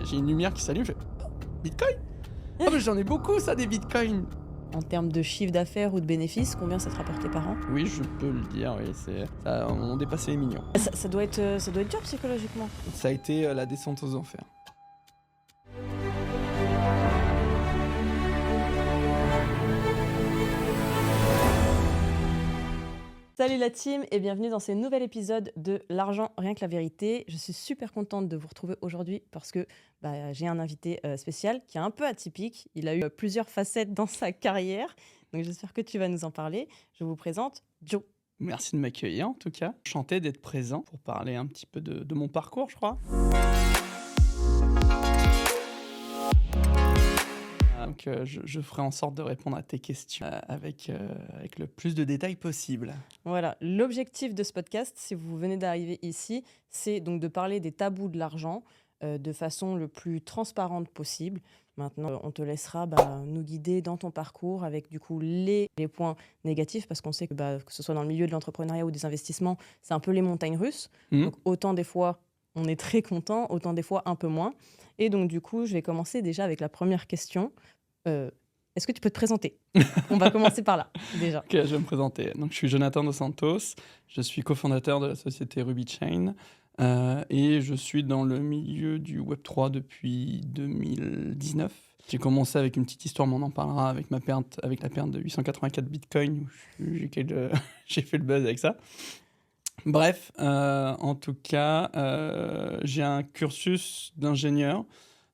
j'ai une lumière qui s'allume, je fais Bitcoin. Ah mais j'en ai beaucoup ça des bitcoins. En termes de chiffre d'affaires ou de bénéfices, combien ça te rapportait par an? Oui, je peux le dire, oui, on dépassait les millions. Ça doit être dur psychologiquement. Ça a été la descente aux enfers. Salut la team et bienvenue dans ce nouvel épisode de L'argent, rien que la vérité. Je suis super contente de vous retrouver aujourd'hui parce que j'ai un invité spécial qui est un peu atypique. Il a eu plusieurs facettes dans sa carrière, donc j'espère que tu vas nous en parler. Je vous présente Joe. Merci de m'accueillir en tout cas. Enchanté d'être présent pour parler un petit peu de mon parcours, je crois. Donc je ferai en sorte de répondre à tes questions avec le plus de détails possible. Voilà, l'objectif de ce podcast, si vous venez d'arriver ici, c'est donc de parler des tabous de l'argent de façon le plus transparente possible. Maintenant, on te laissera nous guider dans ton parcours avec du coup les points négatifs parce qu'on sait que ce soit dans le milieu de l'entrepreneuriat ou des investissements, c'est un peu les montagnes russes. Donc autant des fois on est très content, autant des fois un peu moins. Et donc du coup, je vais commencer déjà avec la première question. Est-ce que tu peux te présenter? On va commencer par là, déjà. Ok, je vais me présenter. Donc, je suis Jonathan Dos Santos, je suis cofondateur de la société Rubychain et je suis dans le milieu du Web3 depuis 2019. J'ai commencé avec une petite histoire, mais on en parlera avec la perte de 884 bitcoins. J'ai fait le buzz avec ça. Bref, en tout cas, j'ai un cursus d'ingénieur.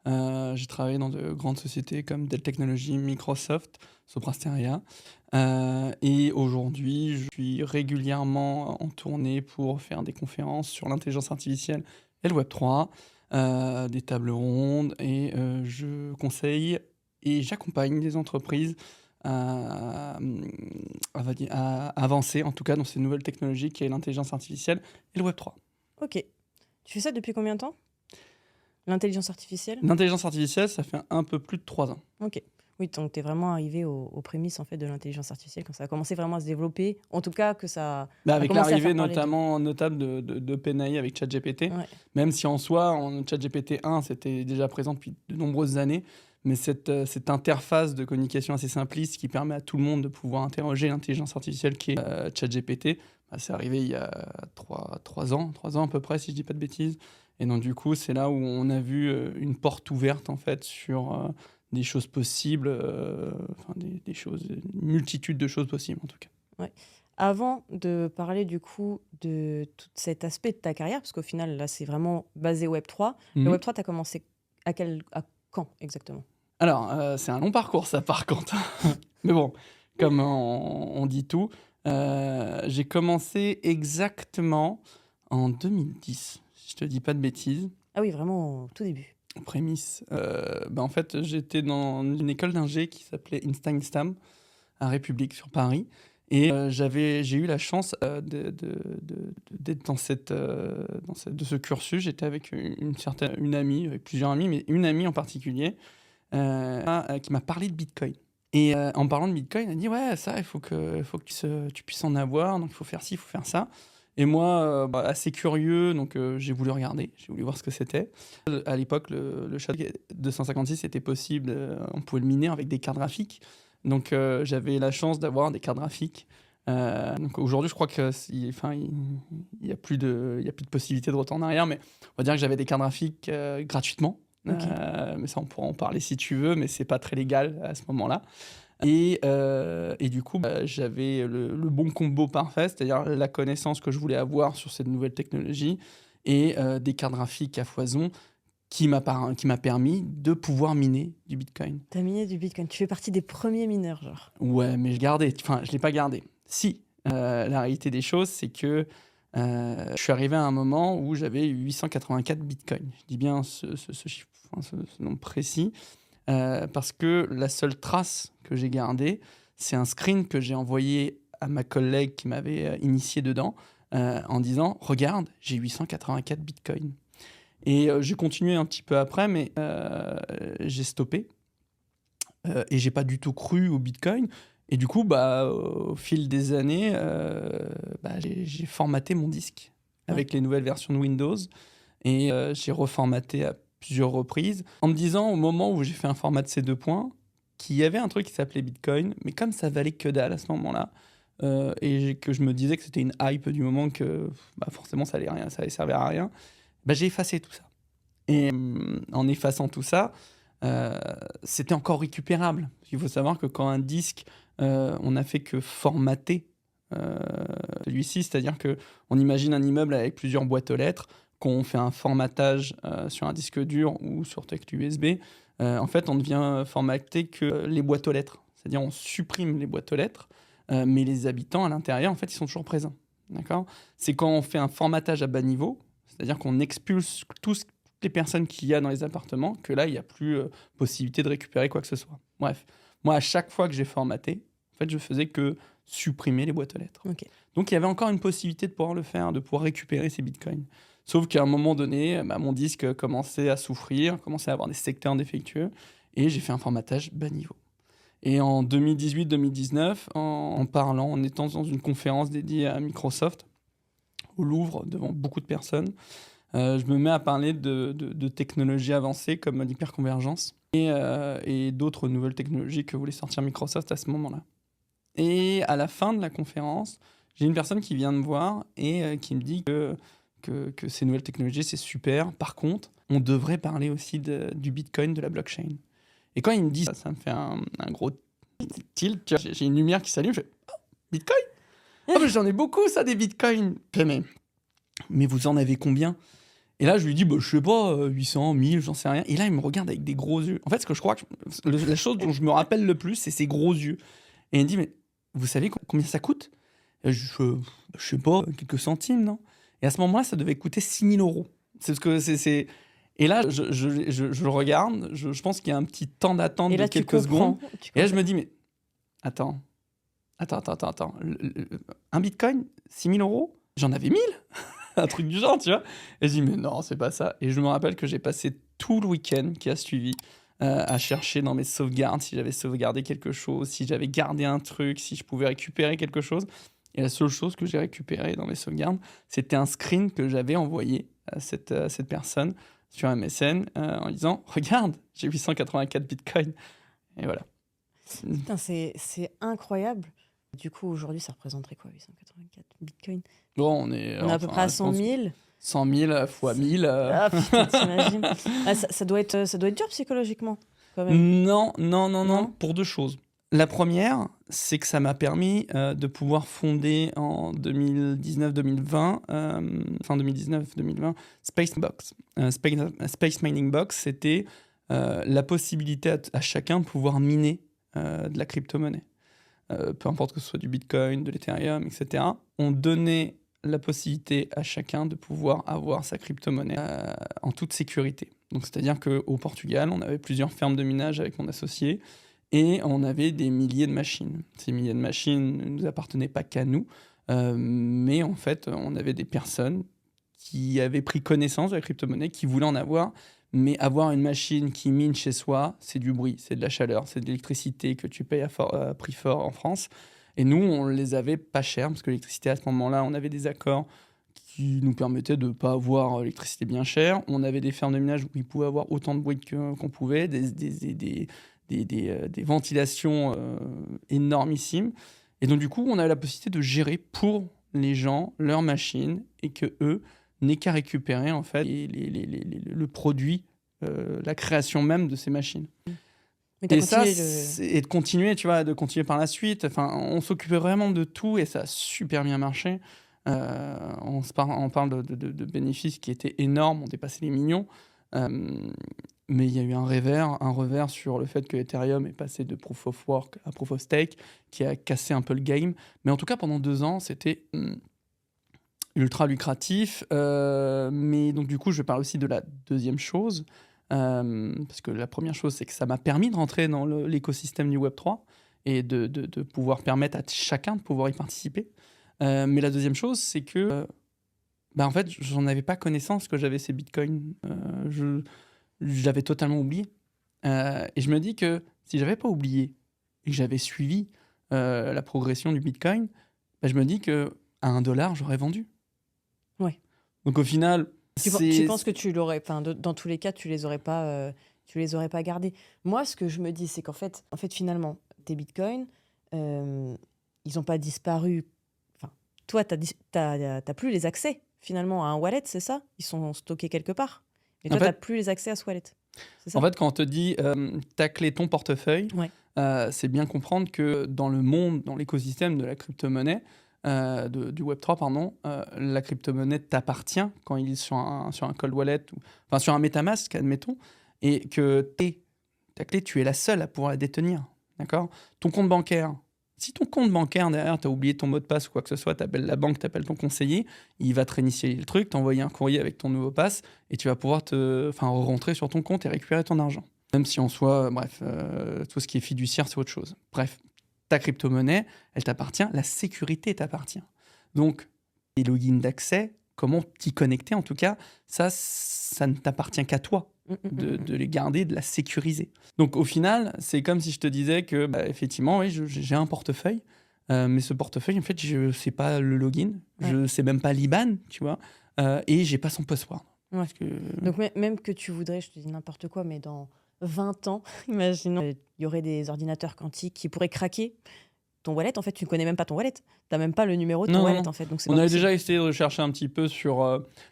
J'ai travaillé dans de grandes sociétés comme Dell Technologies, Microsoft, Soprasteria. Et aujourd'hui, je suis régulièrement en tournée pour faire des conférences sur l'intelligence artificielle et le Web3, des tables rondes. Et je conseille et j'accompagne des entreprises à avancer, en tout cas dans ces nouvelles technologies qui est l'intelligence artificielle et le Web3. Ok. Tu fais ça depuis combien de temps? L'intelligence artificielle? L'intelligence artificielle, ça fait un peu plus de 3 ans. Ok. Oui, donc tu es vraiment arrivé aux prémices en fait, de l'intelligence artificielle, quand ça a commencé vraiment à se développer. En tout cas, que ça avec commencé à l'arrivée faire parler notable d'OpenAI avec ChatGPT, Ouais. même si en soi, ChatGPT 1, c'était déjà présent depuis de nombreuses années, mais cette interface de communication assez simpliste qui permet à tout le monde de pouvoir interroger l'intelligence artificielle qui est ChatGPT, c'est arrivé il y a 3 ans à peu près, si je dis pas de bêtises. Et donc du coup, c'est là où on a vu une porte ouverte en fait sur des choses possibles, une multitude de choses possibles en tout cas. Ouais. Avant de parler du coup de tout cet aspect de ta carrière, parce qu'au final là c'est vraiment basé Web3. Le Web3, tu as commencé à quand exactement? Alors, c'est un long parcours ça par contre. Mais bon, comme on dit tout, j'ai commencé exactement en 2010, si je te dis pas de bêtises. Ah oui, vraiment au tout début. Prémisse. En fait, j'étais dans une école d'ingé qui s'appelait Instam à République sur Paris. Et j'ai eu la chance d'être dans de ce cursus. J'étais avec une amie, avec plusieurs amis, mais une amie en particulier qui m'a parlé de Bitcoin. Et en parlant de Bitcoin, elle a dit « Ouais, ça, il faut que tu puisses en avoir, donc il faut faire ci, il faut faire ça. » Et moi, assez curieux, donc j'ai voulu regarder, j'ai voulu voir ce que c'était. À l'époque, le SHA-256 était possible, on pouvait le miner avec des cartes graphiques. Donc j'avais la chance d'avoir des cartes graphiques. Donc aujourd'hui, je crois qu'il n'y a plus de possibilité de retour en arrière, mais on va dire que j'avais des cartes graphiques gratuitement. Ok. Mais ça, on pourra en parler si tu veux, mais c'est pas très légal à ce moment-là. Et du coup, j'avais le bon combo parfait, c'est-à-dire la connaissance que je voulais avoir sur cette nouvelle technologie et des cartes graphiques à foison qui m'a permis de pouvoir miner du Bitcoin. T'as miné du Bitcoin. Tu fais partie des premiers mineurs, genre. Ouais, mais je l'ai pas gardé. Si, la réalité des choses, c'est que je suis arrivé à un moment où j'avais 884 Bitcoins. Je dis bien ce chiffre, ce nombre précis. Parce que la seule trace que j'ai gardée, c'est un screen que j'ai envoyé à ma collègue qui m'avait initié dedans en disant « Regarde, j'ai 884 bitcoins ». Et j'ai continué un petit peu après, mais j'ai stoppé. Et j'ai pas du tout cru au bitcoin. Et du coup, au fil des années, j'ai formaté mon disque avec les nouvelles versions de Windows. Et j'ai reformaté à plusieurs reprises, en me disant au moment où j'ai fait un format de ces 2 points, qu'il y avait un truc qui s'appelait Bitcoin, mais comme ça valait que dalle à ce moment-là, que je me disais que c'était une hype du moment que forcément ça allait servir à rien, j'ai effacé tout ça. Et en effaçant tout ça, c'était encore récupérable. Il faut savoir que quand un disque, on n'a fait que formater celui-ci, c'est-à-dire qu'on imagine un immeuble avec plusieurs boîtes aux lettres, qu'on fait un formatage sur un disque dur ou sur clé USB, en fait, on ne vient formater que les boîtes aux lettres. C'est-à-dire on supprime les boîtes aux lettres, mais les habitants à l'intérieur, en fait, ils sont toujours présents. D'accord ? C'est quand on fait un formatage à bas niveau, c'est-à-dire qu'on expulse toutes les personnes qu'il y a dans les appartements, que là, il n'y a plus possibilité de récupérer quoi que ce soit. Bref, moi, à chaque fois que j'ai formaté, en fait, je faisais que supprimer les boîtes aux lettres. Ok. Donc, il y avait encore une possibilité de pouvoir le faire, de pouvoir récupérer ces bitcoins. Sauf qu'à un moment donné, mon disque commençait à souffrir, commençait à avoir des secteurs défectueux, et j'ai fait un formatage bas niveau. Et en 2018-2019, en parlant, en étant dans une conférence dédiée à Microsoft, au Louvre, devant beaucoup de personnes, je me mets à parler de technologies avancées comme l'hyperconvergence et d'autres nouvelles technologies que voulait sortir Microsoft à ce moment-là. Et à la fin de la conférence, j'ai une personne qui vient me voir et qui me dit que ces nouvelles technologies, c'est super. Par contre, on devrait parler aussi du Bitcoin, de la blockchain. Et quand il me dit ça, ça me fait un gros tilt. Tu vois, j'ai une lumière qui s'allume, je fais « Oh, Bitcoin ?» Ah, mais j'en ai beaucoup, ça, des Bitcoins. Je fais, mais vous en avez combien ? Et là, je lui dis, je sais pas, 800, 1000, j'en sais rien. Et là, il me regarde avec des gros yeux. En fait, ce que je crois, la chose dont je me rappelle le plus, c'est ses gros yeux. Et il me dit, mais vous savez combien ça coûte ? Et je sais pas, quelques centimes, non ? Et à ce moment-là, ça devait coûter 6 000 €. C'est ce que c'est. Et là, je le regarde, je pense qu'il y a un petit temps d'attente Et de là, tu quelques secondes. comprends. Et là, je me dis, mais attends. Un bitcoin, 6 000 €, j'en avais 1000 un truc du genre, tu vois. Et je dis, mais non, c'est pas ça. Et je me rappelle que j'ai passé tout le week-end qui a suivi à chercher dans mes sauvegardes si j'avais sauvegardé quelque chose, si j'avais gardé un truc, si je pouvais récupérer quelque chose. Et la seule chose que j'ai récupérée dans mes sauvegardes, c'était un screen que j'avais envoyé à cette personne sur MSN en disant, regarde, j'ai 884 bitcoins. Et voilà. Putain, c'est incroyable. Du coup, aujourd'hui, ça représenterait quoi, 884 bitcoins? Bon, on est à peu près à 100 000. 100 000 fois 1000. Ah putain, t'imagines. Ça doit être dur psychologiquement, quand même. Non, pour 2 choses. La première, c'est que ça m'a permis de pouvoir fonder en 2019-2020, fin 2019-2020, Space Box. Space Mining Box, c'était la possibilité à chacun de pouvoir miner de la crypto-monnaie. Peu importe que ce soit du Bitcoin, de l'Ethereum, etc. On donnait la possibilité à chacun de pouvoir avoir sa crypto-monnaie en toute sécurité. Donc, c'est-à-dire qu'au Portugal, on avait plusieurs fermes de minage avec mon associé et on avait des milliers de machines. Ces milliers de machines ne nous appartenaient pas qu'à nous, mais en fait, on avait des personnes qui avaient pris connaissance de la crypto-monnaie, qui voulaient en avoir, mais avoir une machine qui mine chez soi, c'est du bruit, c'est de la chaleur, c'est de l'électricité que tu payes à prix fort en France. Et nous, on les avait pas chers, parce que l'électricité, à ce moment-là, on avait des accords qui nous permettaient de ne pas avoir l'électricité bien chère. On avait des fermes de minage où ils pouvaient avoir autant de bruit qu'on pouvait, des ventilations énormissimes. Et donc, du coup, on avait la possibilité de gérer pour les gens leurs machines et que eux n'aient qu'à récupérer en fait le produit, la création même de ces machines. Et ça, et de continuer, tu vois, de continuer par la suite. Enfin, on s'occupait vraiment de tout et ça a super bien marché. On parle de bénéfices qui étaient énormes, on dépassait les millions. Mais il y a eu un revers sur le fait que Ethereum est passé de Proof of Work à Proof of Stake, qui a cassé un peu le game. Mais en tout cas, pendant 2 ans, c'était ultra lucratif. Mais donc, du coup, je parle aussi de la deuxième chose. Parce que la première chose, c'est que ça m'a permis de rentrer dans l'écosystème du Web3 et de pouvoir permettre à chacun de pouvoir y participer. Mais la deuxième chose, c'est que en fait, j'en avais pas connaissance que j'avais ces bitcoins. Je l'avais totalement oublié. Et je me dis que si j'avais pas oublié et que j'avais suivi la progression du bitcoin, je me dis qu'à $1, j'aurais vendu. Ouais. Donc au final, Tu C'est penses que tu l'aurais, enfin, dans tous les cas, tu les aurais pas gardés. Moi, ce que je me dis, c'est qu'en fait, finalement, tes bitcoins, euh, ils n'ont pas disparu. Enfin, toi, t'as plus les accès finalement à un wallet, c'est ça? Ils sont stockés quelque part. Et en toi, t'as fait, plus les accès à ce wallet. C'est en ça? fait, quand on te dit ta clé, ton portefeuille, Ouais. c'est bien comprendre que dans le monde, dans l'écosystème de la crypto-monnaie, du Web3, pardon, la crypto-monnaie t'appartient quand il est sur un cold wallet, enfin sur un MetaMask, admettons, et que ta clé, tu es la seule à pouvoir la détenir. D'accord? Ton compte bancaire. Si ton compte bancaire, derrière, tu as oublié ton mot de passe ou quoi que ce soit, tu appelles la banque, tu appelles ton conseiller, il va te réinitialiser le truc, t'envoyer un courrier avec ton nouveau passe, et tu vas pouvoir rentrer sur ton compte et récupérer ton argent. Même si en soi, bref, tout ce qui est fiduciaire, c'est autre chose. Bref, ta crypto-monnaie, elle t'appartient, la sécurité t'appartient. Donc, les logins d'accès, comment t'y connecter en tout cas, ça ne t'appartient qu'à toi de les garder, de la sécuriser. Donc au final, c'est comme si je te disais que, effectivement, oui, j'ai un portefeuille, mais ce portefeuille, en fait, je ne sais pas le login, je ne sais même pas l'IBAN, tu vois, et j'ai pas son password. Ouais. Parce que... Donc, même que tu voudrais, je te dis n'importe quoi, mais dans 20 ans, imaginons, il y aurait des ordinateurs quantiques qui pourraient craquer ton wallet. En fait, tu ne connais même pas ton wallet. Tu n'as même pas le numéro de ton Non, wallet, non. en fait. Donc, c'est On pas avait possible. déjà essayé de rechercher un petit peu sur...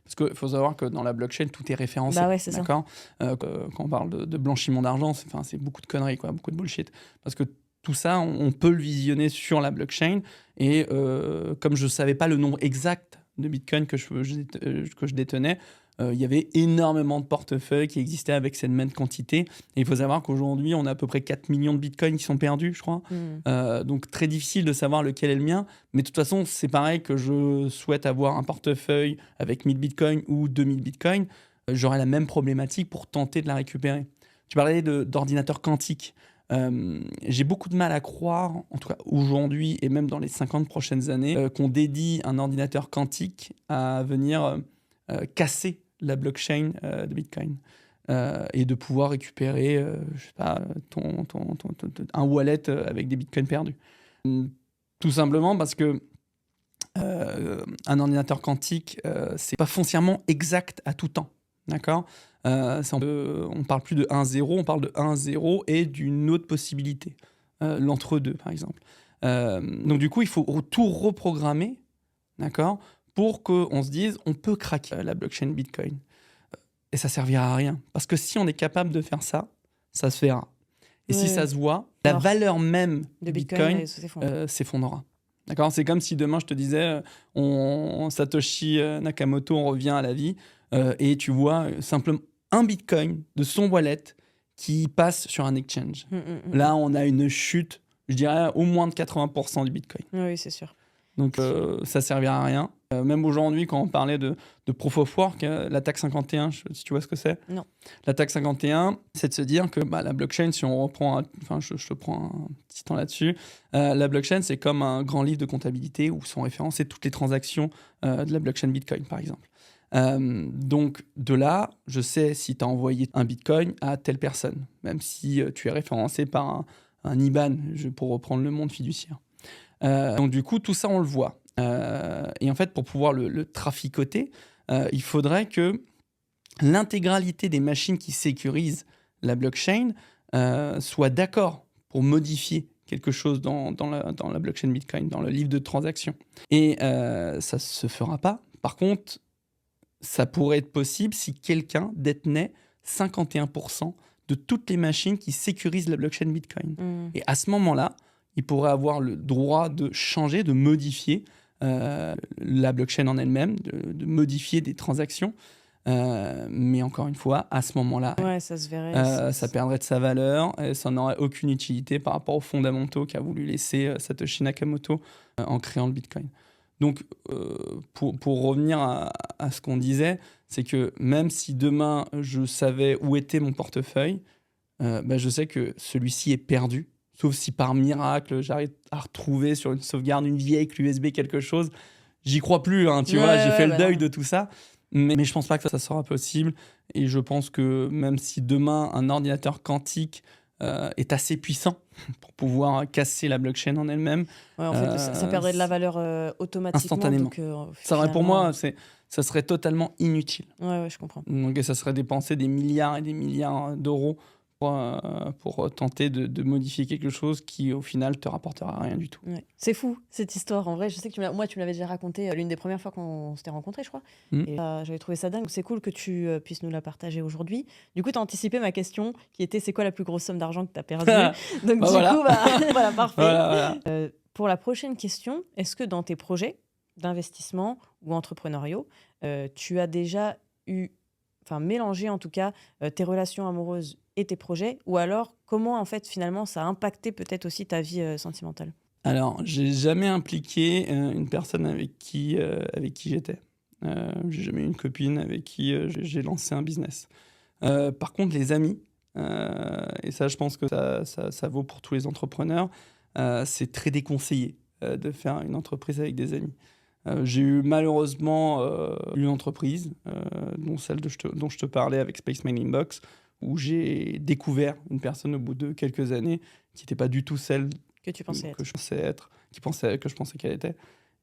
parce qu'il faut savoir que dans la blockchain, tout est référencé. Bah ouais, c'est ça. D'accord. Quand on parle de blanchiment d'argent, c'est beaucoup de conneries, quoi, beaucoup de bullshit. Parce que tout ça, on peut le visionner sur la blockchain. Et comme je ne savais pas le nombre exact de bitcoins que je détenais, il y avait énormément de portefeuilles qui existaient avec cette même quantité. Et il faut savoir qu'aujourd'hui, on a à peu près 4 millions de bitcoins qui sont perdus, je crois. Donc très difficile de savoir lequel est le mien. Mais de toute façon, c'est pareil que je souhaite avoir un portefeuille avec 1000 bitcoins ou 2000 bitcoins. J'aurai la même problématique pour tenter de la récupérer. Tu parlais d'ordinateur quantique. J'ai beaucoup de mal à croire, en tout cas aujourd'hui et même dans les 50 prochaines années, qu'on dédie un ordinateur quantique à venir casser la blockchain de Bitcoin et de pouvoir récupérer, je sais pas, un wallet avec des Bitcoins perdus. Tout simplement parce que un ordinateur quantique, c'est pas foncièrement exact à tout temps. D'accord. On parle plus de 1-0, on parle de 1-0 et d'une autre possibilité, l'entre-deux par exemple. Donc du coup, il faut tout reprogrammer, d'accord, pour qu'on se dise on peut craquer la blockchain Bitcoin. Et ça servira à rien. Parce que si on est capable de faire ça, ça se verra. Et si ça se voit, la valeur même de Bitcoin s'effondrera. D'accord. C'est comme si demain je te disais Satoshi Nakamoto, on revient à la vie, et tu vois simplement un Bitcoin de son wallet qui passe sur un exchange. Là, on a une chute, je dirais, au moins de 80% du Bitcoin. Oui, c'est sûr. Donc, ça ne servira à rien. Même aujourd'hui, quand on parlait de Proof of Work, l'attaque 51, si tu vois ce que c'est. Non. L'attaque 51, c'est de se dire que la blockchain, si on reprend, je te prends un petit temps là-dessus, la blockchain, c'est comme un grand livre de comptabilité où sont référencées toutes les transactions de la blockchain Bitcoin, par exemple. Donc, de là, je sais si tu as envoyé un Bitcoin à telle personne, même si tu es référencé par un IBAN, pour reprendre le monde fiduciaire. Donc du coup, tout ça, on le voit. Et en fait, pour pouvoir le traficoter, il faudrait que l'intégralité des machines qui sécurisent la blockchain soient d'accord pour modifier quelque chose dans la blockchain Bitcoin, dans le livre de transaction. Et ça ne se fera pas. Par contre, ça pourrait être possible si quelqu'un détenait 51% de toutes les machines qui sécurisent la blockchain Bitcoin. Et à ce moment-là, il pourrait avoir le droit de changer, de modifier la blockchain en elle-même, de modifier des transactions. Mais encore une fois, à ce moment-là, ça se verrait. ça perdrait de sa valeur et ça n'aurait aucune utilité par rapport aux fondamentaux qu'a voulu laisser Satoshi Nakamoto en créant le Bitcoin. Donc, pour revenir à ce qu'on disait, c'est que même si demain, je savais où était mon portefeuille, je sais que celui-ci est perdu. Sauf si par miracle, j'arrive à retrouver sur une sauvegarde une vieille clé USB quelque chose. J'y crois plus, tu vois, j'ai fait le deuil de tout ça. Mais je pense pas que ça sera possible. Et je pense que même si demain, un ordinateur quantique est assez puissant pour pouvoir casser la blockchain en elle-même. Ouais, en fait, ça perdrait de la valeur automatiquement. Instantanément. Donc, ça aurait, pour moi, ça serait totalement inutile. Ouais, je comprends. Donc, ça serait dépenser des milliards et des milliards d'euros pour tenter de modifier quelque chose qui, au final, te rapportera rien du tout. Ouais. C'est fou, cette histoire. En vrai, je sais que tu me l'avais déjà raconté l'une des premières fois qu'on s'était rencontrés, je crois. Et j'avais trouvé ça dingue. C'est cool que tu puisses nous la partager aujourd'hui. Du coup, tu as anticipé ma question qui était c'est quoi la plus grosse somme d'argent que tu as perdue? Donc, Bah, voilà. Voilà, parfait. Voilà. Pour la prochaine question, est-ce que dans tes projets d'investissement ou entrepreneuriaux, tu as déjà mélangé en tout cas tes relations amoureuses et tes projets, ou alors comment en fait finalement ça a impacté peut-être aussi ta vie sentimentale? Alors, j'ai jamais impliqué une personne avec qui j'étais. J'ai jamais eu une copine avec qui j'ai lancé un business. Par contre, les amis, et ça, je pense que ça vaut pour tous les entrepreneurs, c'est très déconseillé de faire une entreprise avec des amis. J'ai eu malheureusement une entreprise, dont celle dont je te parlais avec Space Mining Box, où j'ai découvert une personne au bout de quelques années qui n'était pas du tout celle Que tu pensais que être. je pensais être, que je pensais qu'elle était.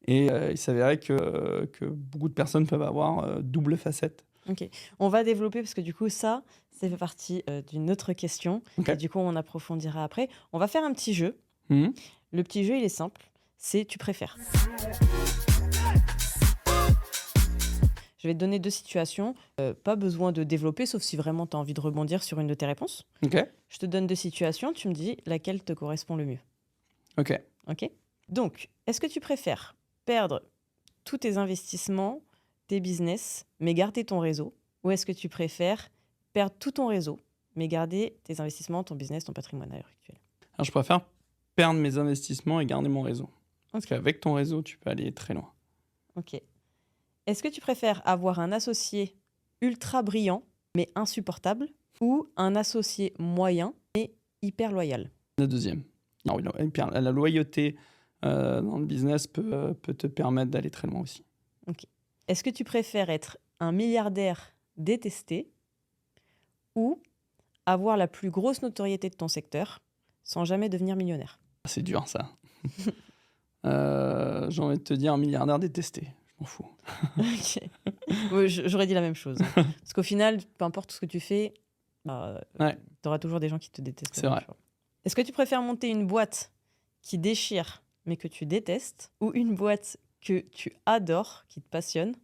Et il s'avérait que beaucoup de personnes peuvent avoir double facette. Ok, on va développer parce que du coup ça fait partie d'une autre question. Ok. Et du coup on approfondira après. On va faire un petit jeu. Mhm. Le petit jeu il est simple, c'est tu préfères. Je vais te donner 2 situations, pas besoin de développer, sauf si vraiment tu as envie de rebondir sur une de tes réponses. Ok. Je te donne 2 situations, tu me dis laquelle te correspond le mieux. Ok. Ok? Donc, est-ce que tu préfères perdre tous tes investissements, tes business, mais garder ton réseau? Ou est-ce que tu préfères perdre tout ton réseau, mais garder tes investissements, ton business, ton patrimoine à l'heure actuelle? Alors, je préfère perdre mes investissements et garder mon réseau. Parce Ok. qu'avec ton réseau, tu peux aller très loin. Ok. Est-ce que tu préfères avoir un associé ultra brillant, mais insupportable, ou un associé moyen, mais hyper loyal? La deuxième. Non, oui, non, et puis, la loyauté dans le business peut te permettre d'aller très loin aussi. Est-ce que tu préfères être un milliardaire détesté ou avoir la plus grosse notoriété de ton secteur sans jamais devenir millionnaire? C'est dur, ça. J'ai envie de te dire un milliardaire détesté. Je m'en fous. Ok. Ouais, j'aurais dit la même chose, hein. Parce qu'au final, peu importe ce que tu fais, Ouais. tu auras toujours des gens qui te détestent. C'est vrai. Est-ce que tu préfères monter une boîte qui déchire mais que tu détestes, ou une boîte que tu adores, qui te passionne,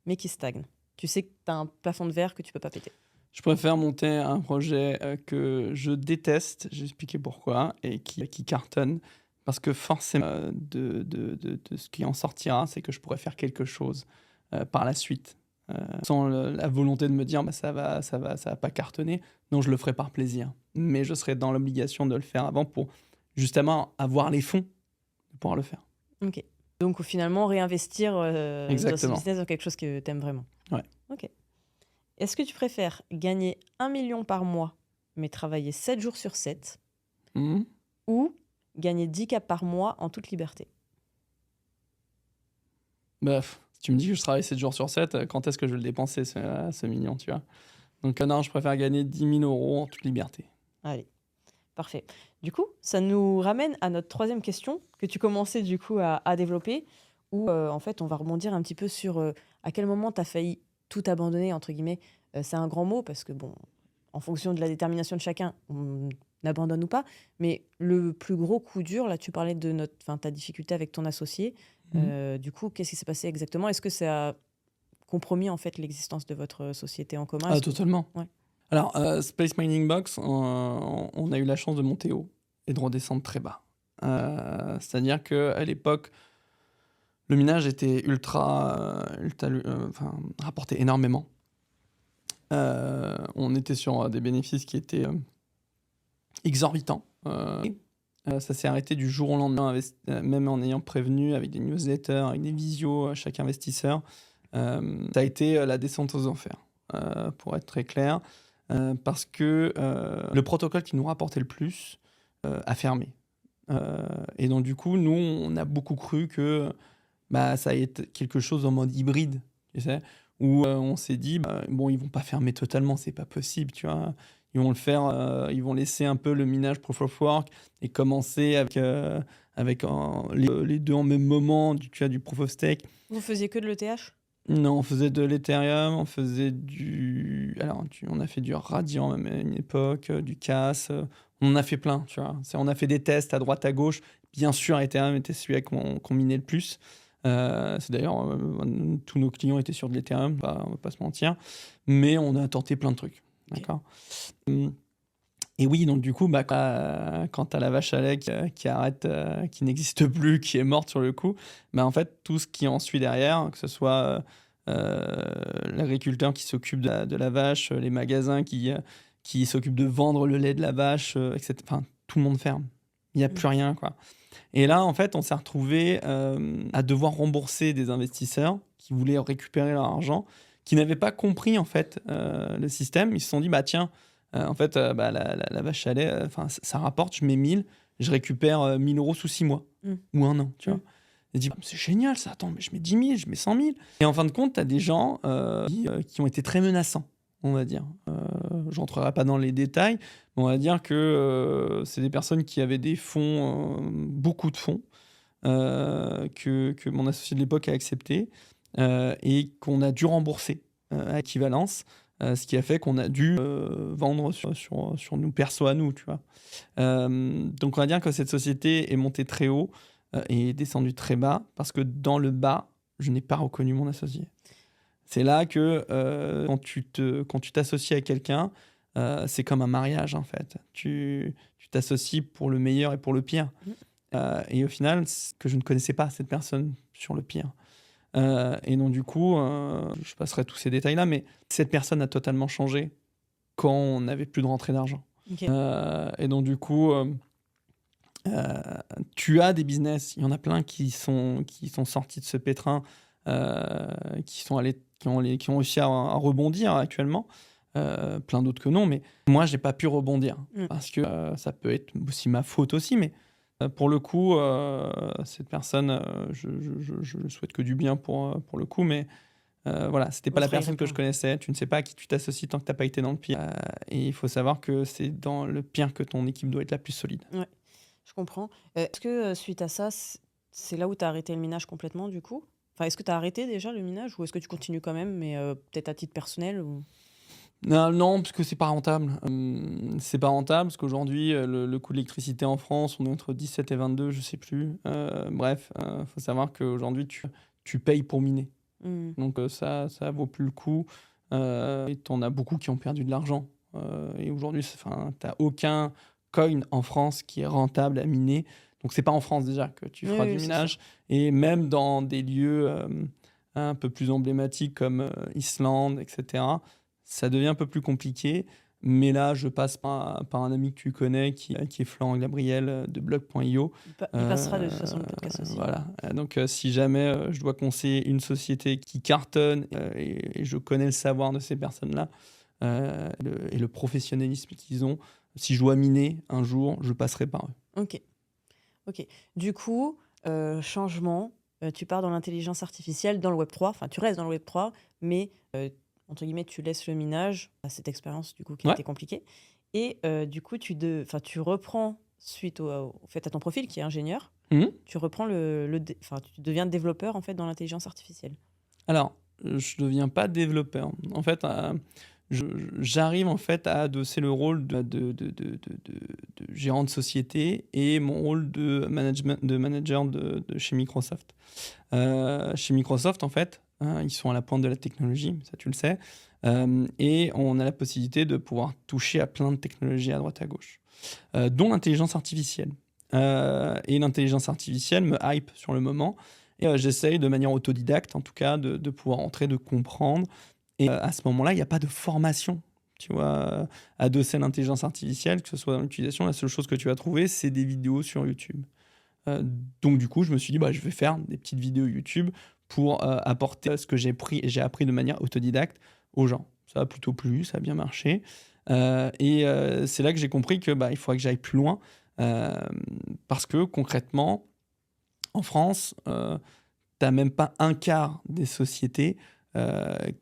mais qui stagne? Tu sais que tu as un plafond de verre que tu peux pas péter. Je préfère monter un projet que je déteste, j'ai expliqué pourquoi, et qui cartonne, parce que forcément, de ce qui en sortira, c'est que je pourrais faire quelque chose par la suite, sans la volonté de me dire ça va pas cartonner. Non, je le ferai par plaisir, mais je serai dans l'obligation de le faire avant pour justement avoir les fonds de pouvoir le faire. Ok. Donc finalement, réinvestir dans ce Exactement. business dans quelque chose que tu aimes vraiment. Ouais. Ok. Est-ce que tu préfères gagner 1 million par mois, mais travailler 7 jours sur 7, Mhm. ou gagner 10K par mois en toute liberté? Bref, si tu me dis que je travaille 7 jours sur 7, quand est-ce que je vais le dépenser, ce million, tu vois? Donc non, je préfère gagner 10 000 euros en toute liberté. Allez, parfait. Du coup, ça nous ramène à notre troisième question que tu commençais du coup à développer, où en fait on va rebondir un petit peu sur à quel moment tu as failli tout abandonner, entre guillemets. C'est un grand mot parce que bon, en fonction de la détermination de chacun, on n'abandonne ou pas. Mais le plus gros coup dur, là tu parlais de ta difficulté avec ton associé. Du coup, qu'est-ce qui s'est passé exactement? Est-ce que ça a compromis en fait l'existence de votre société en commun? Ah, Est-ce que- totalement. Ouais. Alors, Space Mining Box, on a eu la chance de monter haut et de redescendre très bas. C'est-à-dire qu'à l'époque, le minage était rapportait énormément. On était sur des bénéfices qui étaient exorbitants. Ça s'est arrêté du jour au lendemain, même en ayant prévenu avec des newsletters, avec des visios à chaque investisseur. Ça a été la descente aux enfers, pour être très clair, parce que le protocole qui nous rapportait le plus a fermé. Et donc, du coup, nous, on a beaucoup cru que ça allait être quelque chose en mode hybride, tu sais, où on s'est dit, bon, ils vont pas fermer totalement, c'est pas possible, tu vois. Ils vont le faire, ils vont laisser un peu le minage proof of work et commencer avec les deux en même moment, tu vois, du proof of stake. Vous faisiez que de l'ETH? Non, on faisait de l'Ethereum, on faisait on a fait du Radiant même à une époque, du CAS, on en a fait plein, tu vois. On a fait des tests à droite, à gauche. Bien sûr, Ethereum était celui qu'on minait le plus. C'est d'ailleurs, tous nos clients étaient sur de l'Ethereum, on va pas se mentir. Mais on a tenté plein de trucs, Ok. d'accord. Et oui, donc du coup, quand tu as la vache à lait qui arrête, qui n'existe plus, qui est morte sur le coup, en fait, tout ce qui en suit derrière, que ce soit l'agriculteur qui s'occupe de la vache, les magasins qui s'occupent de vendre le lait de la vache, etc. Enfin, tout le monde ferme. Il n'y a Mm. plus rien, quoi. Et là, en fait, on s'est retrouvé à devoir rembourser des investisseurs qui voulaient récupérer leur argent, qui n'avaient pas compris, en fait, le système. Ils se sont dit, tiens, en fait, la vache à lait, ça rapporte, je mets 1000, je récupère 1000 euros sous 6 mois ou un an, tu vois. Et dit, c'est génial ça, attends, mais je mets 10 000, je mets 100 000. Et en fin de compte, tu as des gens qui ont été très menaçants, on va dire. Je rentrerai pas dans les détails, mais on va dire que c'est des personnes qui avaient des fonds, beaucoup de fonds, que mon associé de l'époque a accepté et qu'on a dû rembourser à équivalence. Ce qui a fait qu'on a dû vendre sur nos persos à nous, tu vois. Donc on va dire que cette société est montée très haut et est descendue très bas parce que dans le bas, je n'ai pas reconnu mon associé. C'est là que quand tu t'associes à quelqu'un, c'est comme un mariage en fait. Tu t'associes pour le meilleur et pour le pire. Et au final, que je ne connaissais pas cette personne sur le pire. Et donc du coup, je passerai tous ces détails-là, mais cette personne a totalement changé quand on n'avait plus de rentrée d'argent. Ok. Et donc du coup, tu as des business, il y en a plein qui sont sortis de ce pétrin, qui ont réussi à rebondir actuellement. Plein d'autres que non, mais moi, j'ai pas pu rebondir parce que ça peut être aussi ma faute aussi, mais pour le coup, cette personne, je ne souhaite que du bien pour le coup, mais voilà, c'était pas la personne que je connaissais. Tu ne sais pas à qui tu t'associes tant que tu n'as pas été dans le pire. Et il faut savoir que c'est dans le pire que ton équipe doit être la plus solide. Ouais, je comprends. Est-ce que suite à ça, c'est là où tu as arrêté le minage complètement du coup? Enfin, est-ce que tu as arrêté déjà le minage ou est-ce que tu continues quand même, mais peut-être à titre personnel ou... Non, parce que c'est pas rentable. C'est pas rentable parce qu'aujourd'hui, le coût de l'électricité en France, on est entre 17 et 22, je sais plus. Bref, faut savoir qu'aujourd'hui, tu payes pour miner. Donc ça vaut plus le coup. Et t'en as beaucoup qui ont perdu de l'argent. Et aujourd'hui, t'as aucun coin en France qui est rentable à miner. Donc c'est pas en France déjà que tu feras du minage. Et même dans des lieux un peu plus emblématiques comme Islande, etc., ça devient un peu plus compliqué. Mais là, je passe par un ami que tu connais qui est Florent Gabriel de blog.io. Il passera de toute façon le podcast aussi. Voilà. Donc, si jamais je dois conseiller une société qui cartonne et je connais le savoir de ces personnes-là et le professionnalisme qu'ils ont, si je dois miner un jour, je passerai par eux. Ok. Du coup, changement, tu pars dans l'intelligence artificielle, dans le Web3, enfin tu restes dans le Web3, mais entre guillemets, tu laisses le minage à cette expérience du coup qui a été compliquée. Et du coup, tu reprends suite au fait à ton profil qui est ingénieur, tu reprends tu deviens développeur en fait dans l'intelligence artificielle. Alors, je deviens pas développeur. En fait, j'arrive en fait à adosser le rôle de gérant de société et mon rôle de manager de chez Microsoft. Chez Microsoft, en fait, ils sont à la pointe de la technologie, ça tu le sais, et on a la possibilité de pouvoir toucher à plein de technologies à droite à gauche, dont l'intelligence artificielle. Et l'intelligence artificielle me hype sur le moment, et j'essaye de manière autodidacte, en tout cas, de pouvoir entrer, de comprendre. Et à ce moment-là, il n'y a pas de formation, tu vois, adossée à l'intelligence artificielle, que ce soit dans l'utilisation. La seule chose que tu vas trouver, c'est des vidéos sur YouTube. Donc du coup, je me suis dit, je vais faire des petites vidéos YouTube pour apporter ce que j'ai appris de manière autodidacte aux gens. Ça a plutôt plu, ça a bien marché. Et c'est là que j'ai compris que il faudrait que j'aille plus loin. Parce que concrètement, en France, tu n'as même pas un quart des sociétés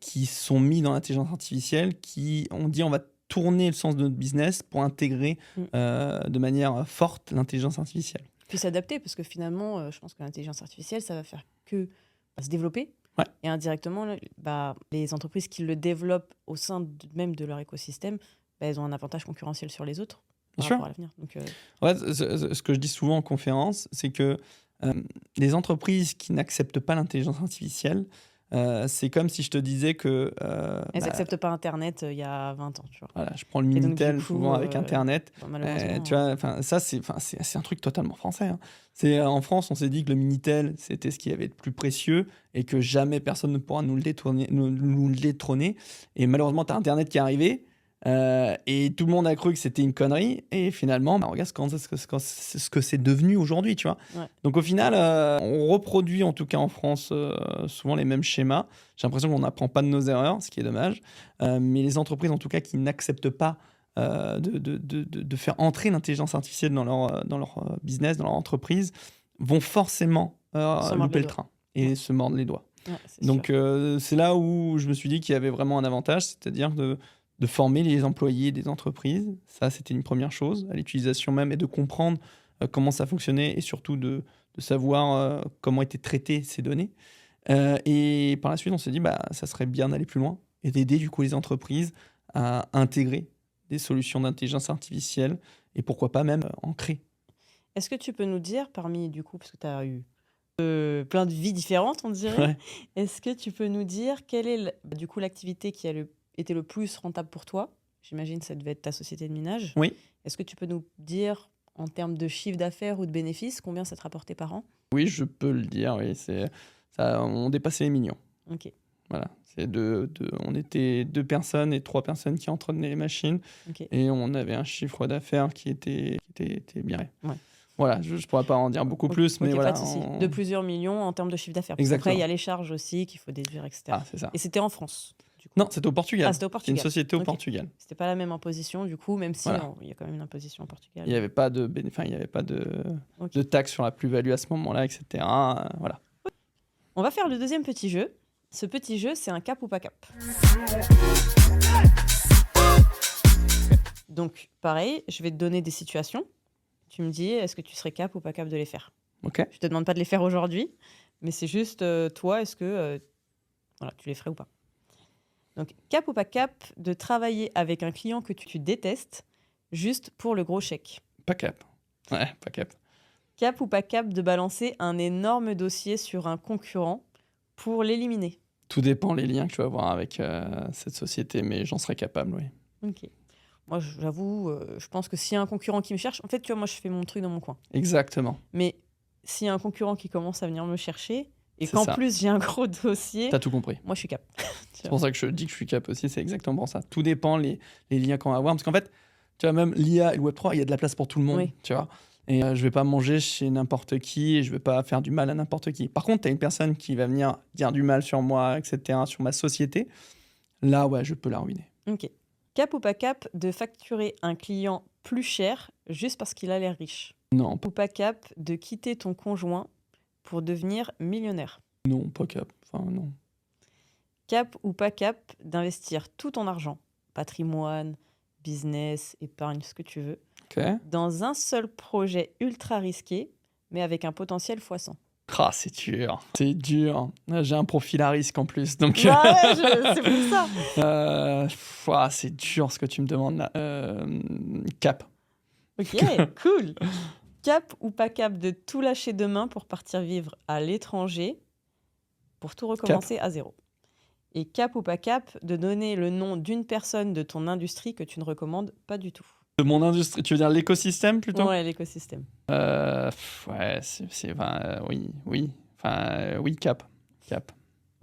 qui sont mis dans l'intelligence artificielle, qui ont dit on va tourner le sens de notre business pour intégrer de manière forte l'intelligence artificielle. Puis s'adapter, parce que finalement, je pense que l'intelligence artificielle, ça va faire que se développer. Ouais. Et indirectement, les entreprises qui le développent au sein même de leur écosystème, elles ont un avantage concurrentiel sur les autres Bien par sûr. rapport à l'avenir. Donc, Ouais, ce que je dis souvent en conférence, c'est que les entreprises qui n'acceptent pas l'intelligence artificielle, c'est comme si je te disais que elles n'acceptent pas Internet il y a 20 ans, tu vois. voilà, je prends le Et donc, du Minitel coup, souvent avec Internet. malheureusement, Tu vois, ça, c'est un truc totalement français. Hein. En France, on s'est dit que le Minitel, c'était ce qui avait de plus précieux et que jamais personne ne pourra nous le détrôner. Nous le détrôner. Et malheureusement, tu as Internet qui est arrivé. Et tout le monde a cru que c'était une connerie. Et finalement, regarde ce que c'est devenu aujourd'hui, tu vois. Ouais. Donc au final, on reproduit, en tout cas en France, souvent les mêmes schémas. J'ai l'impression qu'on n'apprend pas de nos erreurs, ce qui est dommage. Mais les entreprises, en tout cas, qui n'acceptent pas de faire entrer l'intelligence artificielle dans leur business, dans leur entreprise, vont forcément Se mordre louper les le doigts. train et Ouais. se mordre les doigts. Ouais, c'est Donc sûr. c'est là où je me suis dit qu'il y avait vraiment un avantage, c'est-à-dire de former les employés des entreprises. Ça, c'était une première chose, à l'utilisation même, et de comprendre comment ça fonctionnait et surtout de savoir comment étaient traitées ces données. Et par la suite, on s'est dit ça serait bien d'aller plus loin et d'aider du coup les entreprises à intégrer des solutions d'intelligence artificielle et pourquoi pas même en créer. Est-ce que tu peux nous dire, parmi, du coup, parce que tu as eu plein de vies différentes, on dirait, Ouais. est-ce que tu peux nous dire quelle est du coup l'activité qui a été le plus rentable pour toi? J'imagine que ça devait être ta société de minage. Oui. Est-ce que tu peux nous dire, en termes de chiffre d'affaires ou de bénéfices, combien ça te rapportait par an? Oui, je peux le dire. Oui, on dépassait les millions. Ok. Voilà, on était 2 personnes et 3 personnes qui entretenaient les machines Ok. et on avait un chiffre d'affaires qui était bien. Ouais. Voilà, je ne pourrais pas en dire beaucoup plus, mais Ok, voilà. pas de souci. De plusieurs millions en termes de chiffre d'affaires. Parce Exactement. qu'après, il y a les charges aussi qu'il faut déduire, etc. Ah, c'est ça. Et c'était en France, du coup. Non, c'était au Portugal. Ah, c'était au C'est une Portugal. société au Ok. Portugal. C'était pas la même imposition, du coup, même si Voilà. il y a quand même une imposition au Portugal. Il n'y avait pas de Ok. de taxe sur la plus-value à ce moment-là, etc. Voilà. On va faire le deuxième petit jeu. Ce petit jeu, c'est un cap ou pas cap. Donc, pareil, je vais te donner des situations. Tu me dis, est-ce que tu serais cap ou pas cap de les faire? Ok. Je te demande pas de les faire aujourd'hui, mais c'est juste, toi, est-ce que voilà, tu les ferais ou pas? Donc, cap ou pas cap de travailler avec un client que tu détestes juste pour le gros chèque? Pas cap. Ouais, pas cap. Cap ou pas cap de balancer un énorme dossier sur un concurrent pour l'éliminer? Tout dépend les liens que tu vas avoir avec cette société, mais j'en serais capable, oui. Ok. Moi, j'avoue, je pense que s'il y a un concurrent qui me cherche, en fait, tu vois, moi, je fais mon truc dans mon coin. Exactement. Mais s'il y a un concurrent qui commence à venir me chercher et C'est qu'en ça. plus j'ai un gros dossier, T'as tout compris. moi, je suis cap. C'est pour ça que je dis que je suis cap aussi, c'est exactement pour ça. Tout dépend les liens qu'on va avoir. Parce qu'en fait, tu vois, même l'IA et le Web3, il y a de la place pour tout le monde, Oui. tu vois. Et je vais pas manger chez n'importe qui et je vais pas faire du mal à n'importe qui. Par contre, tu as une personne qui va venir dire du mal sur moi, etc., sur ma société. Là, ouais, je peux la ruiner. Ok. Cap ou pas cap de facturer un client plus cher juste parce qu'il a l'air riche? Non, Ou pas cap de quitter ton conjoint pour devenir millionnaire? non, pas cap. Enfin, non. Cap ou pas cap d'investir tout ton argent, patrimoine, business, épargne, ce que tu veux, Ok. dans un seul projet ultra risqué, mais avec un potentiel x100? Ah, c'est dur. C'est dur. J'ai un profil à risque en plus. Donc, Bah ouais, c'est pour ça. c'est dur ce que tu me demandes là. Cap. Ok, cool. Cap ou pas cap de tout lâcher demain pour partir vivre à l'étranger, pour tout recommencer à zéro? Et cap ou pas cap de donner le nom d'une personne de ton industrie que tu ne recommandes pas du tout? De mon industrie, tu veux dire l'écosystème plutôt? Ouais, l'écosystème. Ouais, oui. Enfin, oui, cap.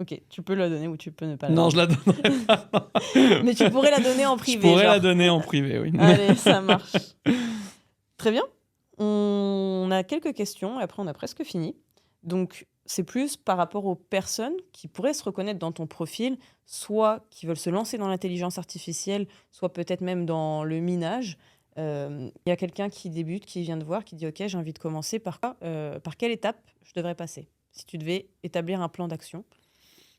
Ok, tu peux la donner ou tu peux ne pas la Non, donner. je la donnerai pas. Mais tu pourrais la donner en privé. Je pourrais la genre. donner en privé, oui. Allez, ça marche. Très bien. On a quelques questions et après on a presque fini. Donc c'est plus par rapport aux personnes qui pourraient se reconnaître dans ton profil, soit qui veulent se lancer dans l'intelligence artificielle, soit peut-être même dans le minage. Il y a quelqu'un qui débute, qui vient de voir, qui dit « Ok, j'ai envie de commencer. Par quelle étape je devrais passer ?» Si tu devais établir un plan d'action.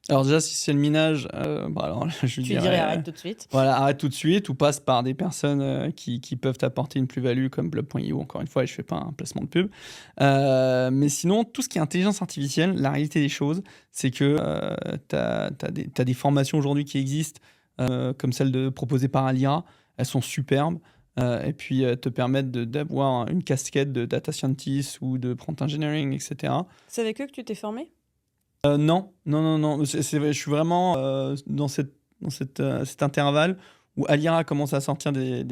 Alors déjà, si c'est le minage, alors je Tu dirais, dirais arrête tout de suite. voilà, arrête tout de suite ou passe par des personnes qui peuvent t'apporter une plus-value comme Blub.io, encore une fois, et je fais pas un placement de pub. Mais sinon, tout ce qui est intelligence artificielle, la réalité des choses, c'est que t'as des formations aujourd'hui qui existent, comme celle proposée par Alira. Elles sont superbes. Et puis te permettent d'avoir une casquette de data scientist ou de prompt engineering, etc. C'est avec eux que tu t'es formé? Non, non, non, non. Je suis vraiment cet intervalle où Alira commence à sortir des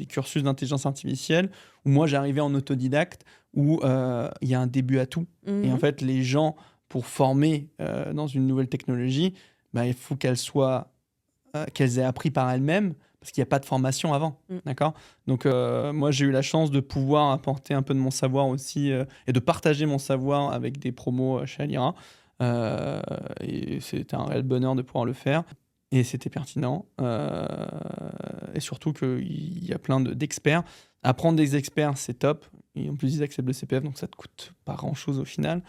cursus d'intelligence artificielle, où moi j'arrivais en autodidacte, où il y a un début à tout. Et en Mhm. fait, les gens, pour former dans une nouvelle technologie, bah, il faut qu'elles aient appris par elles-mêmes, parce qu'il n'y a pas de formation avant. Mm. D'accord. Donc, moi, j'ai eu la chance de pouvoir apporter un peu de mon savoir aussi et de partager mon savoir avec des promos chez Alira. Et c'était un réel bonheur de pouvoir le faire. Et c'était pertinent. Et surtout qu'il y a plein d'experts. Apprendre des experts, c'est top. Et en plus, ils acceptent le CPF, donc ça te coûte pas grand-chose au final.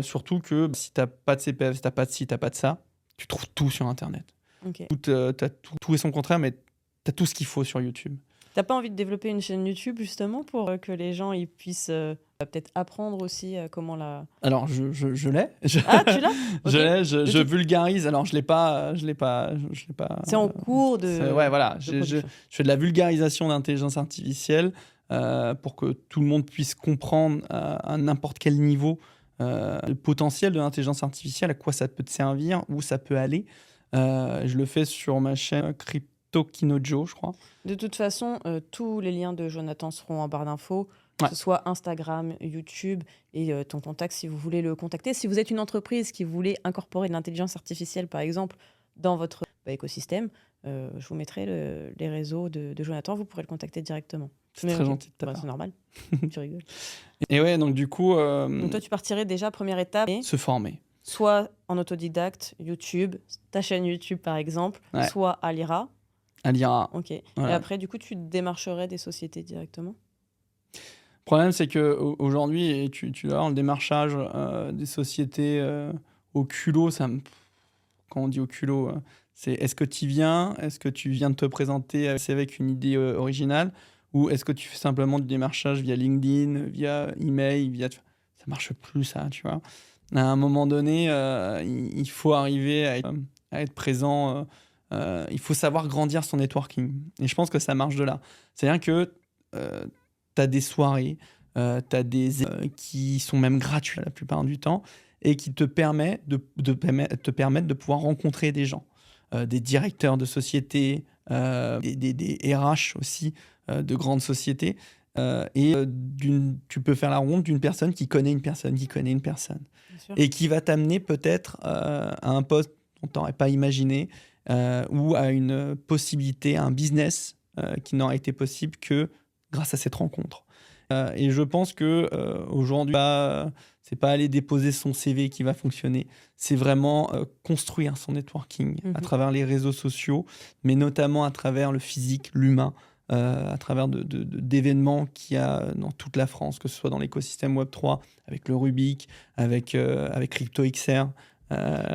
Surtout que si tu n'as pas de CPF, si tu n'as pas de ci, tu n'as pas de ça, tu trouves tout sur Internet. Ok. T'as tout et son contraire, mais t'as tout ce qu'il faut sur YouTube. T'as pas envie de développer une chaîne YouTube justement pour que les gens ils puissent peut-être apprendre aussi comment la... Alors, je l'ai. Ah, tu l'as? Ok. Je l'ai, je tout- vulgarise. Alors, je l'ai pas. C'est en cours de, Ouais, voilà. de Je production. fais de la vulgarisation d'intelligence artificielle pour que tout le monde puisse comprendre à n'importe quel niveau le potentiel de l'intelligence artificielle, à quoi ça peut te servir, où ça peut aller. Je le fais sur ma chaîne CryptoKinojo, je crois. De toute façon, tous les liens de Jonathan seront en barre d'infos, que Ouais. ce soit Instagram, YouTube et ton contact si vous voulez le contacter. Si vous êtes une entreprise qui voulait incorporer de l'intelligence artificielle, par exemple, dans votre écosystème, je vous mettrai les réseaux de Jonathan, vous pourrez le contacter directement. C'est Mais très ok. gentil de ta Bah, part. c'est normal, tu rigoles. Et ouais, donc du coup, Donc toi, tu partirais déjà, première étape, se former. soit en autodicte, YouTube, ta chaîne YouTube par exemple, Ouais. soit à l'IRA. À l'IRA. Ok. Et Voilà. après, du coup, tu démarcherais des sociétés directement? Le problème, c'est qu'aujourd'hui, et tu dois voir, le démarchage des sociétés au culot, quand on dit au culot, c'est est-ce que tu viens, est-ce que tu viens de te présenter avec une idée originale, ou est-ce que tu fais simplement du démarchage via LinkedIn, via email, ça marche plus ça, tu vois. À un moment donné, il faut arriver à être présent, il faut savoir grandir son networking. Et je pense que ça marche de là. C'est-à-dire que tu as des soirées, tu as des qui sont même gratuits la plupart du temps et qui te permettent de pouvoir rencontrer des gens, des directeurs de sociétés, des RH aussi de grandes sociétés. Tu peux faire la ronde d'une personne qui connaît une personne qui connaît une personne Bien sûr. et qui va t'amener peut-être à un poste dont tu n'aurais pas imaginé ou à une possibilité, à un business qui n'aurait été possible que grâce à cette rencontre. Et je pense que aujourd'hui, c'est pas aller déposer son CV qui va fonctionner, c'est vraiment construire son networking à travers les réseaux sociaux, mais notamment à travers le physique, l'humain, à travers d'événements qu'il y a dans toute la France, que ce soit dans l'écosystème Web3, avec le Rubik, avec CryptoXR.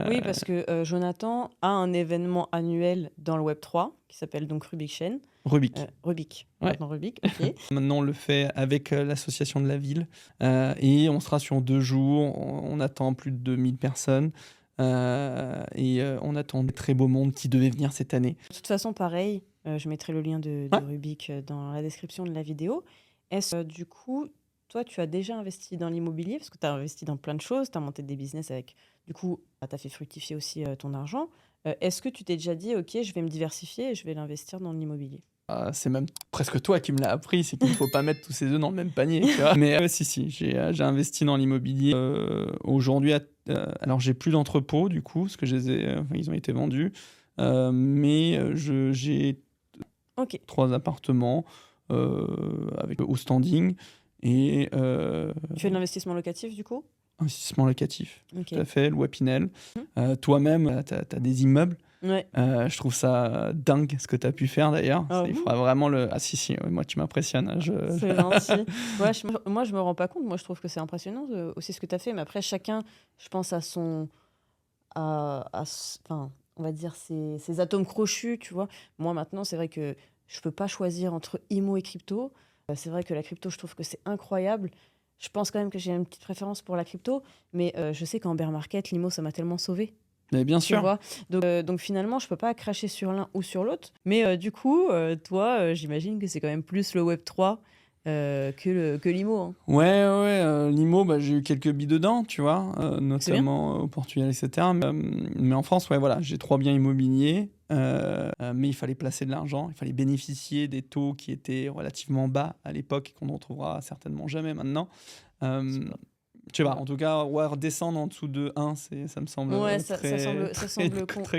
Oui, parce que Jonathan a un événement annuel dans le Web3 qui s'appelle donc Rubik Chain. Rubik. Rubik. Ouais. Maintenant Rubik, ok. Maintenant, on le fait avec l'association de la ville. Et on sera sur 2 jours. On attend plus de 2000 personnes. On attend des très beaux mondes qui devaient venir cette année. De toute façon, pareil, je mettrai le lien de Ouais. Rubik dans la description de la vidéo. Est-ce que du coup, toi, tu as déjà investi dans l'immobilier? Parce que tu as investi dans plein de choses, tu as monté des business avec... Du coup, tu as fait fructifier aussi ton argent. Est-ce que tu t'es déjà dit, ok, je vais me diversifier et je vais l'investir dans l'immobilier? C'est même presque toi qui me l'as appris, c'est qu'il ne faut pas mettre tous ses œufs dans le même panier. Tu vois. Mais si, j'ai investi dans l'immobilier. Aujourd'hui, alors j'ai plus d'entrepôts du coup, parce que ils ont été vendus. Mais j'ai Ok. 3 appartements au standing et Tu fais de l'investissement locatif du coup? investissement locatif. Ok. Tout à fait, le Wapinel. Toi-même, tu as des immeubles. Ouais. Je trouve ça dingue ce que tu as pu faire d'ailleurs. Ah Il bon? faudra vraiment le. Ah si, ouais, moi tu m'impressionnes. C'est gentil. Ouais, moi, je me rends pas compte. Moi, je trouve que c'est impressionnant aussi ce que tu as fait. Mais après, chacun, je pense, à son enfin, on va dire, ces atomes crochus, tu vois. Moi, maintenant, c'est vrai que je peux pas choisir entre IMO et crypto. C'est vrai que la crypto, je trouve que c'est incroyable. Je pense quand même que j'ai une petite préférence pour la crypto, mais je sais qu'en bear market, l'IMO, ça m'a tellement sauvé. Mais bien Tu sûr. vois, donc finalement, je peux pas cracher sur l'un ou sur l'autre. Mais du coup, toi, j'imagine que c'est quand même plus le Web3 que l'IMO, hein. Ouais, l'IMO, bah, j'ai eu quelques billes dedans, tu vois, C'est bien. notamment au Portugal, etc. Mais en France, ouais, voilà, j'ai 3 biens immobiliers, mais il fallait placer de l'argent, il fallait bénéficier des taux qui étaient relativement bas à l'époque et qu'on ne retrouvera certainement jamais maintenant. C'est Euh, pas- Je sais pas, ouais. en tout cas, ouais, redescendre en dessous de 1, ça me semble Ouais, très, très, très ça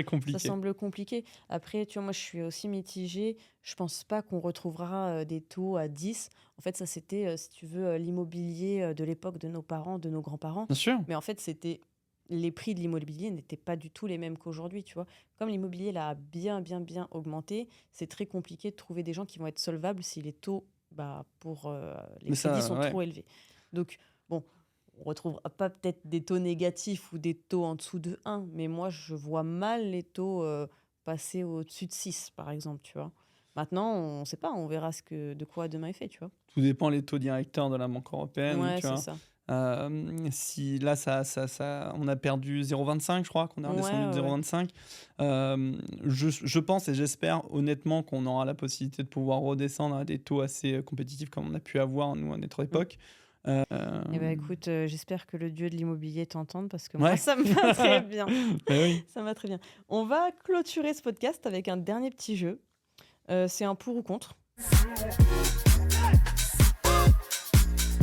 compliqué. semble compliqué. Après, tu vois, moi, je suis aussi mitigée. Je pense pas qu'on retrouvera des taux à 10. En fait, ça, c'était, si tu veux, l'immobilier de l'époque de nos parents, de nos grands-parents. Bien sûr, Mais en fait, c'était les prix de l'immobilier n'étaient pas du tout les mêmes qu'aujourd'hui, tu vois. Comme l'immobilier là, a bien augmenté, c'est très compliqué de trouver des gens qui vont être solvables si les taux pour les mais crédits ça, sont ouais, trop élevés. Donc, bon, on retrouvera pas peut-être des taux négatifs ou des taux en dessous de 1, mais moi, je vois mal les taux passer au-dessus de 6, par exemple, tu vois. Maintenant, on ne sait pas, on verra de quoi demain est fait, tu vois. tout dépend les taux directeurs de la Banque européenne, Ouais, tu c'est vois. ça. Si là, on a perdu 0,25, je crois, qu'on est redescendu de Ouais. 0,25. Je pense et j'espère honnêtement qu'on aura la possibilité de pouvoir redescendre à des taux assez compétitifs comme on a pu avoir, nous, à notre Mm. époque. Euh, Eh ben écoute, j'espère que le dieu de l'immobilier t'entende parce que moi, ouais. ça me va très bien. Mais oui. Ça me va très bien. On va clôturer ce podcast avec un dernier petit jeu. C'est un pour ou contre.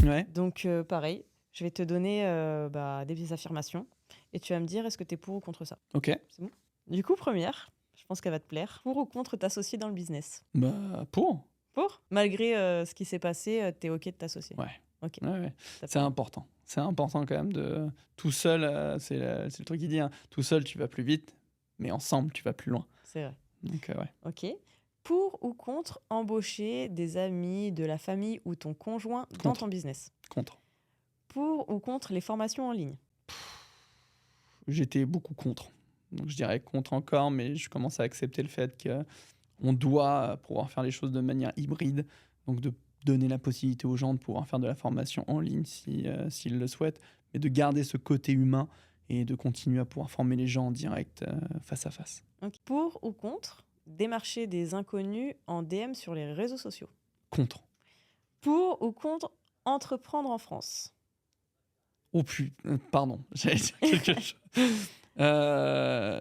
Ouais. Donc, pareil, je vais te donner des affirmations et tu vas me dire est-ce que tu es pour ou contre ça. Ok. C'est bon? Du coup, première, je pense qu'elle va te plaire. Pour ou contre t'associer dans le business? Bah, pour. Pour? Malgré ce qui s'est passé, t'es OK de t'associer? Ouais. OK, Ouais. t'as C'est pas- important. C'est important quand même de. Tout seul, c'est le truc qui dit, hein. Tout seul, tu vas plus vite, mais ensemble, tu vas plus loin. C'est vrai. Donc, ouais. OK. Pour ou contre embaucher des amis, de la famille ou ton conjoint dans Contre. ton business? Contre. Pour ou contre les formations en ligne? J'étais beaucoup contre. Donc je dirais contre encore, mais je commence à accepter le fait qu'on doit pouvoir faire les choses de manière hybride, donc de donner la possibilité aux gens de pouvoir faire de la formation en ligne s'ils le souhaitent, mais de garder ce côté humain et de continuer à pouvoir former les gens en direct, face à face. Ok. Pour ou contre démarcher des inconnus en DM sur les réseaux sociaux? Contre. Pour ou contre entreprendre en France? Oh putain, pardon, j'allais dire quelque chose.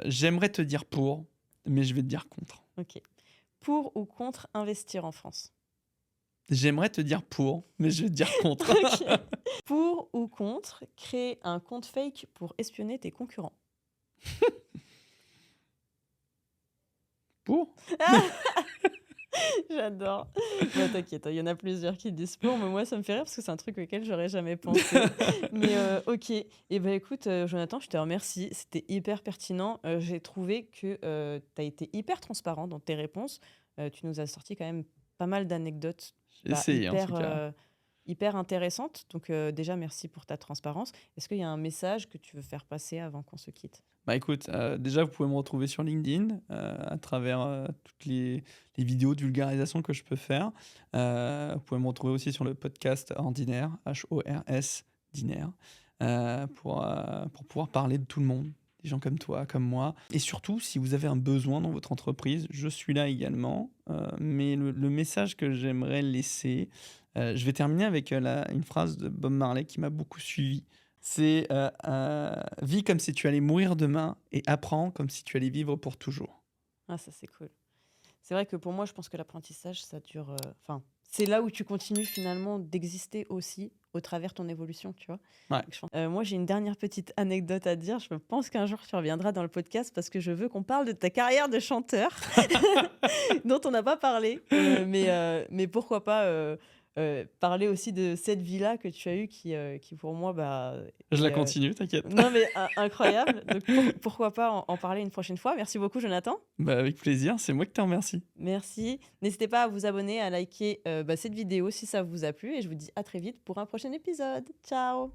J'aimerais te dire pour, mais je vais te dire contre. Ok. Pour ou contre investir en France? J'aimerais te dire pour, mais je vais te dire contre. Ok. Pour ou contre créer un compte fake pour espionner tes concurrents? Pour. J'adore. Bah, t'inquiète, il y en a plusieurs qui disent pour, mais moi ça me fait rire parce que c'est un truc auquel j'aurais jamais pensé. Mais ok. Et ben écoute, Jonathan, je te remercie. C'était hyper pertinent. J'ai trouvé que tu as été hyper transparent dans tes réponses. Tu nous as sorti quand même pas mal d'anecdotes J'ai essayé en tout hyper, cas. hyper intéressantes. Donc déjà, merci pour ta transparence. Est-ce qu'il y a un message que tu veux faire passer avant qu'on se quitte? Bah écoute, déjà vous pouvez me retrouver sur LinkedIn à travers toutes les vidéos de vulgarisation que je peux faire. Vous pouvez me retrouver aussi sur le podcast Ordinaire, HORS, Dinaire, pour pouvoir parler de tout le monde, des gens comme toi, comme moi. Et surtout, si vous avez un besoin dans votre entreprise, je suis là également. Mais le message que j'aimerais laisser, je vais terminer avec une phrase de Bob Marley qui m'a beaucoup suivi. C'est vis comme si tu allais mourir demain et apprends comme si tu allais vivre pour toujours. Ah, ça c'est cool. C'est vrai que pour moi, je pense que l'apprentissage, ça dure. Enfin, c'est là où tu continues finalement d'exister aussi au travers de ton évolution, tu vois. Ouais. Donc, moi, j'ai une dernière petite anecdote à dire. Je pense qu'un jour, tu reviendras dans le podcast parce que je veux qu'on parle de ta carrière de chanteur dont on n'a pas parlé. Mais pourquoi pas parler aussi de cette vie-là que tu as eue qui pour moi, Je la est, continue, t'inquiète. non, mais incroyable. Donc, pourquoi pas en parler une prochaine fois. Merci beaucoup, Jonathan. Bah, avec plaisir, c'est moi qui te remercie. Merci. N'hésitez pas à vous abonner, à liker cette vidéo si ça vous a plu. Et je vous dis à très vite pour un prochain épisode. Ciao!